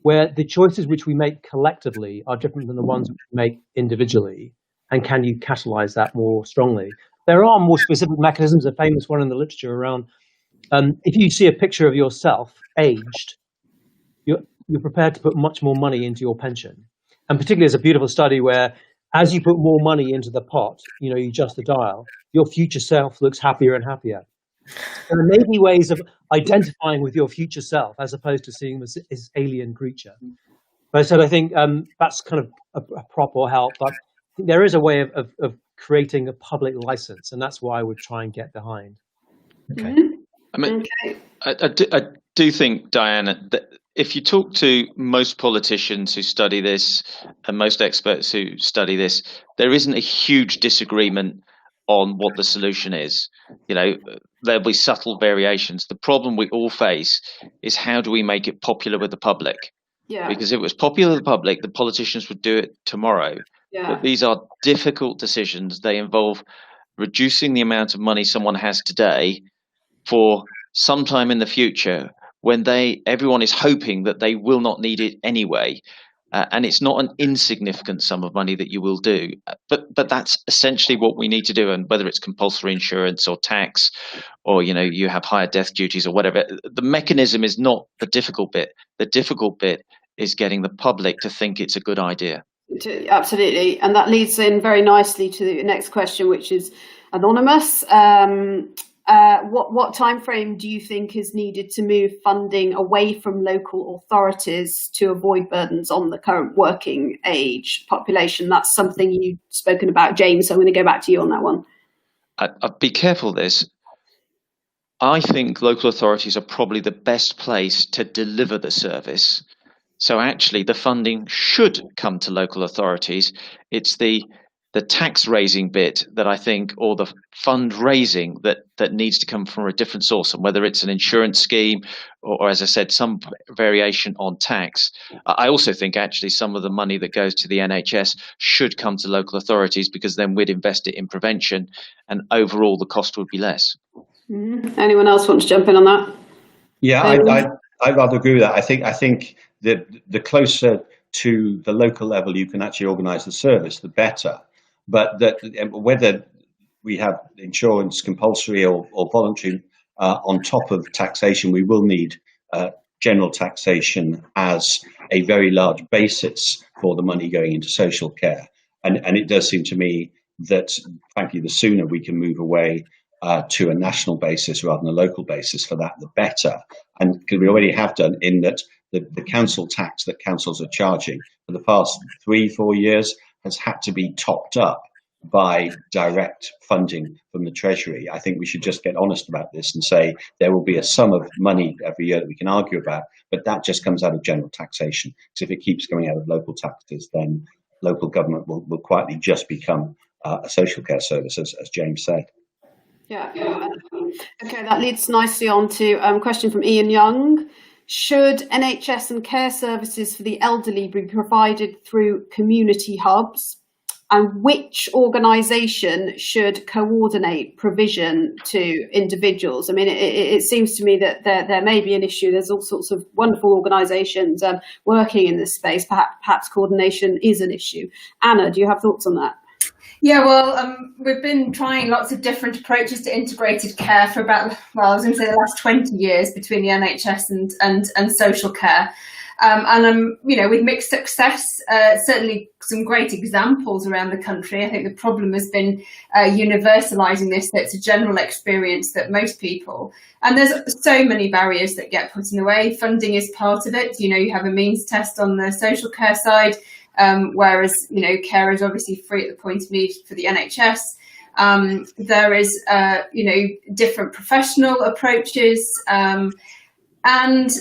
where the choices which we make collectively are different than the ones which we make individually. And can you catalyze that more strongly? There are more specific mechanisms, a famous one in the literature around, if you see a picture of yourself aged, you're prepared to put much more money into your pension. And particularly there's a beautiful study where as you put more money into the pot, you adjust the dial, your future self looks happier and happier. And there may be ways of identifying with your future self as opposed to seeing them as alien creature. But I said, I think that's kind of a prop or help, but I think there is a way of creating a public license, and that's why I would try and get behind. Okay. Mm-hmm. I mean, okay. I do think, Diana, that if you talk to most politicians who study this and most experts who study this, there isn't a huge disagreement on what the solution is. There'll be subtle variations. The problem we all face is how do we make it popular with the public? Yeah. Because if it was popular with the public, the politicians would do it tomorrow. Yeah. But these are difficult decisions. They involve reducing the amount of money someone has today for sometime in the future when everyone is hoping that they will not need it anyway. And it's not an insignificant sum of money that you will do, but that's essentially what we need to do. And whether it's compulsory insurance or tax, or you have higher death duties or whatever, the mechanism is not the difficult bit. The difficult bit is getting the public to think it's a good idea. Absolutely, and that leads in very nicely to the next question, which is anonymous. What time frame do you think is needed to move funding away from local authorities to avoid burdens on the current working age population? That's something you've spoken about, James, so I'm going to go back to you on that one. I'd be careful of this. I think local authorities are probably the best place to deliver the service. So actually the funding should come to local authorities. It's the tax raising bit that I think, or the fundraising that needs to come from a different source, and whether it's an insurance scheme or, as I said, some variation on tax. I also think actually some of the money that goes to the NHS should come to local authorities, because then we'd invest it in prevention and overall the cost would be less. Mm-hmm. Anyone else want to jump in on that? Yeah, I'd rather agree with that. I think that the closer to the local level you can actually organise the service, the better. But that whether we have insurance compulsory or voluntary on top of taxation, we will need general taxation as a very large basis for the money going into social care. And it does seem to me that, frankly, the sooner we can move away to a national basis rather than a local basis, for that, the better. And because we already have done, in that the council tax that councils are charging for the past 3-4 years has had to be topped up by direct funding from the Treasury. I think we should just get honest about this and say there will be a sum of money every year that we can argue about, but that just comes out of general taxation. Because if it keeps going out of local taxes, then local government will quietly just become a social care service, as James said. Yeah. Okay, that leads nicely on to a question from Ian Young. Should NHS and care services for the elderly be provided through community hubs? And which organisation should coordinate provision to individuals? I mean, it seems to me that there may be an issue. There's all sorts of wonderful organisations working in this space. Perhaps coordination is an issue. Anna, do you have thoughts on that? Yeah, well, we've been trying lots of different approaches to integrated care for about, I was going to say the last 20 years between the NHS and social care. And with mixed success, certainly some great examples around the country. I think the problem has been universalising this. That's a general experience that most people, and there's so many barriers that get put in the way. Funding is part of it. You have a means test on the social care side. whereas, care is obviously free at the point of need for the NHS. There is, different professional approaches, and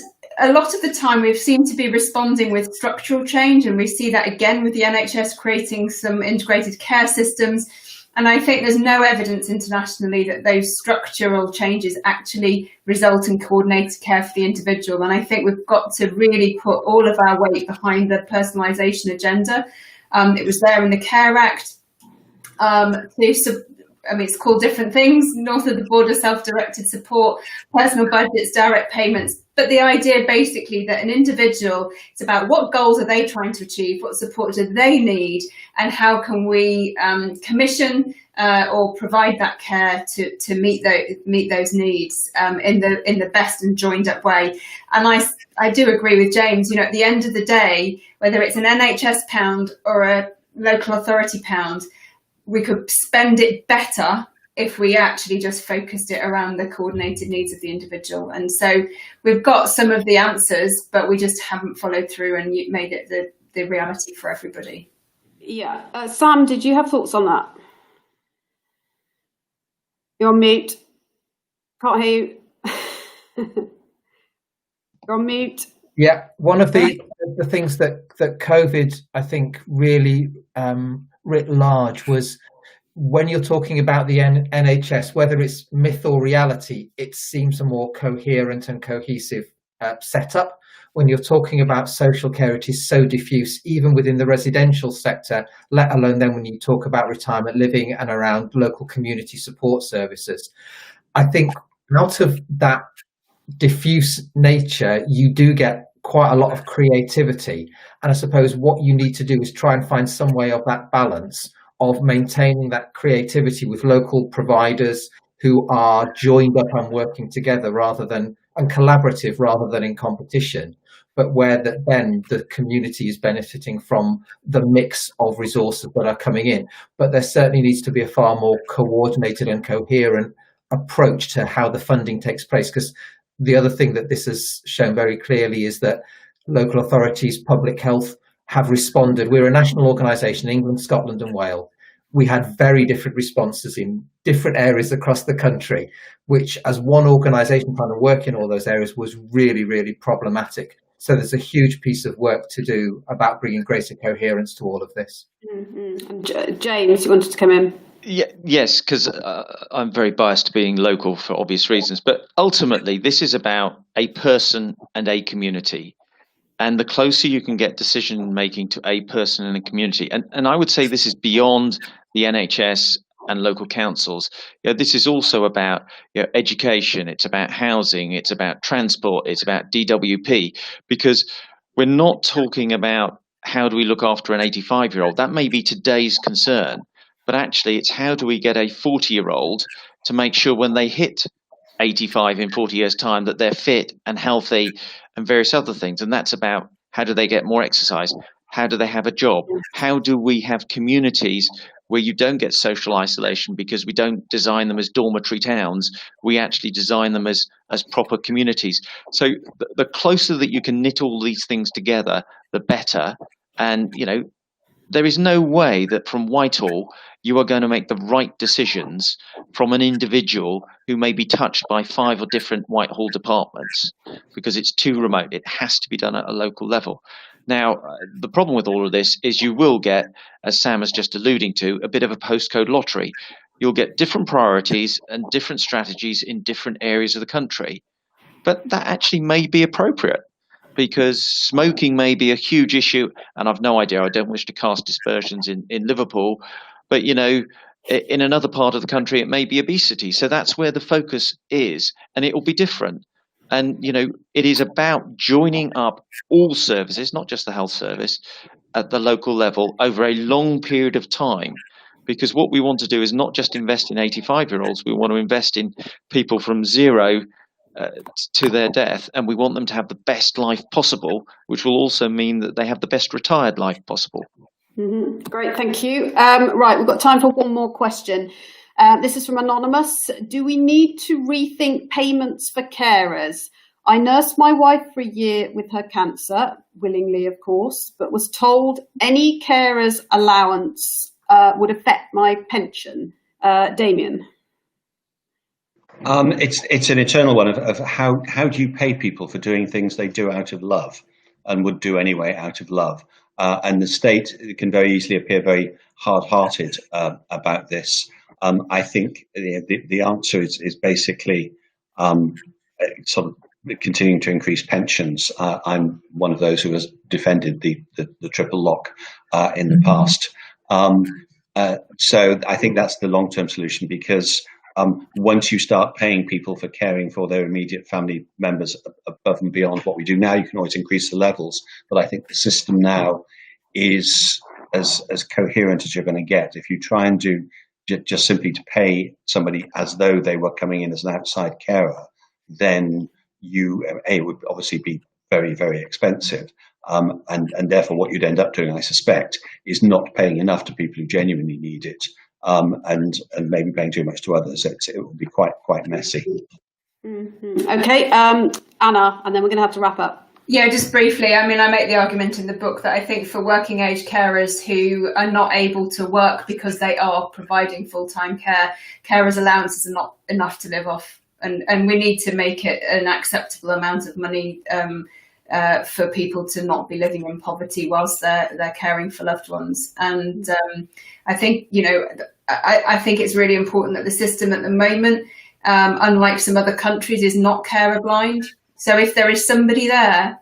a lot of the time we seem to be responding with structural change, and we see that again with the NHS creating some integrated care systems. And I think there's no evidence internationally that those structural changes actually result in coordinated care for the individual. And I think we've got to really put all of our weight behind the personalisation agenda. It was there in the Care Act. It's called different things: north of the border, self-directed support, personal budgets, direct payments. But the idea basically that an individual, it's about what goals are they trying to achieve, what support do they need, and how can we commission or provide that care to meet those needs in the best and joined up way. And I do agree with James. At the end of the day, whether it's an NHS pound or a local authority pound, we could spend it better if we actually just focused it around the coordinated needs of the individual. And so we've got some of the answers, but we just haven't followed through and made it the reality for everybody. Yeah. Sam, did you have thoughts on that? You're on mute. Can't hear you. You're on mute. Yeah, one of the things that COVID, I think, really writ large was when you're talking about the NHS, whether it's myth or reality, it seems a more coherent and cohesive setup. When you're talking about social care, it is so diffuse, even within the residential sector, let alone then when you talk about retirement living and around local community support services. I think out of that diffuse nature, you do get quite a lot of creativity. And I suppose what you need to do is try and find some way of that balance of maintaining that creativity with local providers who are joined up and working together and collaborative rather than in competition, but where then the community is benefiting from the mix of resources that are coming in. But there certainly needs to be a far more coordinated and coherent approach to how the funding takes place, because the other thing that this has shown very clearly is that local authorities, public health have responded. We're a national organisation, England, Scotland and Wales. We had very different responses in different areas across the country, which as one organisation trying to work in all those areas was really, really problematic. So there's a huge piece of work to do about bringing greater coherence to all of this. Mm-hmm. James, you wanted to come in? Yes, because I'm very biased to being local for obvious reasons. But ultimately, this is about a person and a community. And the closer you can get decision making to a person and a community, and I would say this is beyond the NHS and local councils. This is also about education, it's about housing, it's about transport, it's about DWP, because we're not talking about how do we look after an 85-year-old. That may be today's concern, but actually it's how do we get a 40-year-old to make sure when they hit 85 in 40 years' time that they're fit and healthy and various other things. And that's about how do they get more exercise? How do they have a job? How do we have communities where you don't get social isolation because we don't design them as dormitory towns? We actually design them as proper communities. So the closer that you can knit all these things together, the better. And, there is no way that from Whitehall you are going to make the right decisions from an individual who may be touched by 5 different Whitehall departments, because it's too remote. It has to be done at a local level. Now, the problem with all of this is you will get, as Sam was just alluding to, a bit of a postcode lottery. You'll get different priorities and different strategies in different areas of the country. But that actually may be appropriate, because smoking may be a huge issue, and I've no idea, I don't wish to cast dispersions in Liverpool, but in another part of the country it may be obesity. So that's where the focus is, and it will be different. And it is about joining up all services, not just the health service, at the local level over a long period of time, because what we want to do is not just invest in 85-year-olds, we want to invest in people from zero to their death, and we want them to have the best life possible, which will also mean that they have the best retired life possible. Mm-hmm. Great, thank you. Right, we've got time for one more question. This is from Anonymous. Do we need to rethink payments for carers, I nursed my wife for a year with her cancer, willingly, of course, but was told any carer's allowance would affect my pension. Damien. It's an eternal one of how do you pay people for doing things they do out of love and would do anyway out of love, and the state can very easily appear very hard-hearted about this. I think the answer is basically sort of continuing to increase pensions. I'm one of those who has defended the triple lock in the past. So I think that's the long-term solution, because once you start paying people for caring for their immediate family members above and beyond what we do now, you can always increase the levels. But I think the system now is as coherent as you're going to get. If you try and do just simply to pay somebody as though they were coming in as an outside carer, then it would obviously be very, very expensive. And therefore what you'd end up doing, I suspect, is not paying enough to people who genuinely need it, and maybe paying too much to others. It will be quite messy. Mm-hmm. Okay, Anna, and then we're going to have to wrap up. Yeah, just briefly, I mean, I make the argument in the book that I think for working age carers who are not able to work because they are providing full-time care, carers' allowances are not enough to live off. And we need to make it an acceptable amount of money for people to not be living in poverty whilst they're caring for loved ones. And I think, I think it's really important that the system at the moment, unlike some other countries, is not carer blind. So if there is somebody there,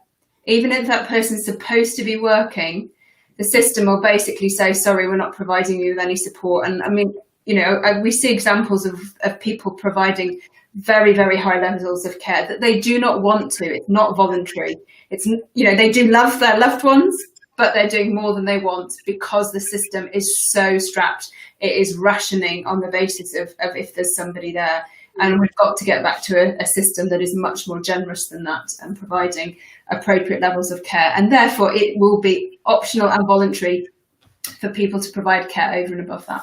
even if that person's supposed to be working, the system will basically say, sorry, we're not providing you with any support. And I mean, we see examples of people providing very, very high levels of care that they do not want to. It's not voluntary. It's, they do love their loved ones, but they're doing more than they want because the system is so strapped. It is rationing on the basis of if there's somebody there. And we've got to get back to a system that is much more generous than that and providing appropriate levels of care. And therefore, it will be optional and voluntary for people to provide care over and above that.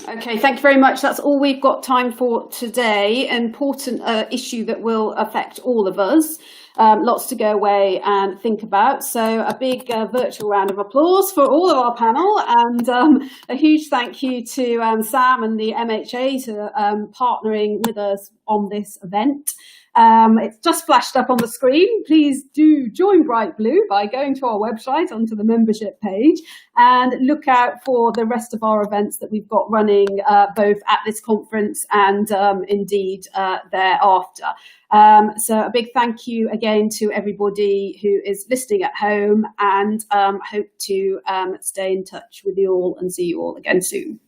Okay, thank you very much. That's all we've got time for today. An important issue that will affect all of us. Lots to go away and think about. So a big virtual round of applause for all of our panel, and a huge thank you to Sam and the MHA for partnering with us on this event. It's just flashed up on the screen. Please do join Bright Blue by going to our website onto the membership page, and look out for the rest of our events that we've got running both at this conference and indeed thereafter. So a big thank you again to everybody who is listening at home, and hope to stay in touch with you all and see you all again soon.